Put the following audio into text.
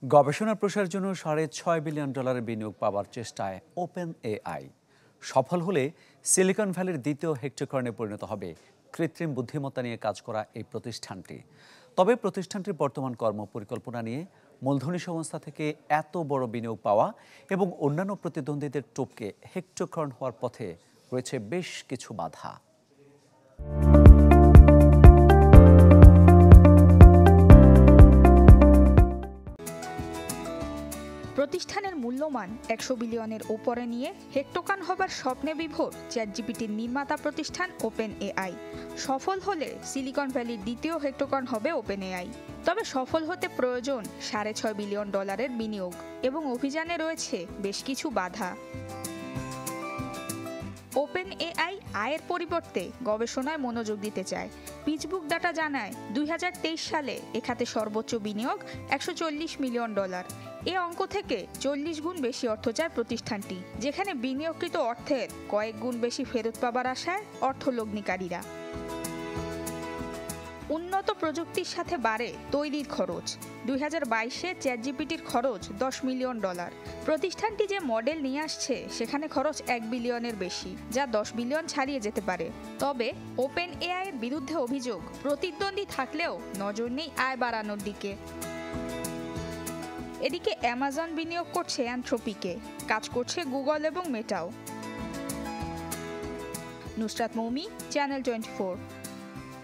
গবেষণা প্রসারের জন্য $6.5 বিলিয়ন বিনিয়োগ পাওয়ার চেষ্টায় ওপেন এআই সফল হলে সিলিকন ভ্যালির দ্বিতীয় হেক্টোকর্নে পরিণত হবে কৃত্রিম বুদ্ধিমত্তা নিয়ে কাজ করা এই প্রতিষ্ঠানটি। তবে প্রতিষ্ঠানটির বর্তমান কর্মপরিকল্পনা নিয়ে মূলধনী সংস্থা থেকে এত বড় বিনিয়োগ পাওয়া এবং অন্যান্য প্রতিদ্বন্দ্বীদের টপকে হেক্টোকর্ন হওয়ার পথে রয়েছে বেশ কিছু বাধা। প্রতিষ্ঠানের মূল্যমান 100 বিলিয়নের ওপরে নিয়ে হেক্টোকর্ন হবার স্বপ্নে বিভোর চ্যাটজিপিটির নির্মাতা প্রতিষ্ঠান ওপেন এআই। সফল হলে সিলিকন ভ্যালির দ্বিতীয় হেক্টোকর্ন হবে ওপেন এআই। তবে সফল হতে প্রয়োজন $6.5 বিলিয়ন বিনিয়োগ এবং অভিযানে রয়েছে বেশ কিছু বাধা। ওপেন এআই আয়ের পরিবর্তে গবেষণায় মনোযোগ দিতে চায়। পিচবুক ডাটা জানায় 2023 সালে এ খাতে সর্বোচ্চ বিনিয়োগ $140 মিলিয়ন। এ অঙ্ক থেকে 40 গুণ বেশি অর্থ চায় প্রতিষ্ঠানটি, যেখানে বিনিয়োগকৃত অর্থের কয়েক গুণ বেশি ফেরত পাবার আশায় অর্থলগ্নিকারীরা। উন্নত প্রযুক্তির সাথে বাড়ে তৈরির খরচ। 2022-এ চ্যাটজিপিটির খরচ $10 মিলিয়ন। প্রতিষ্ঠানটি যে মডেল নিয়ে আসছে সেখানে খরচ $1 বিলিয়নের বেশি, যা $10 বিলিয়ন ছাড়িয়ে যেতে পারে। তবে ওপেন এআই এর বিরুদ্ধে অভিযোগ, প্রতিদ্বন্দ্বী থাকলেও নজর নেই আয় বাড়ানোর দিকে। এদিকে অ্যামাজন বিনিয়োগ করছে অ্যানথ্রোপিকে, কাজ করছে গুগল এবং মেটাও। নুসরাত মৌমি, চ্যানেল 24।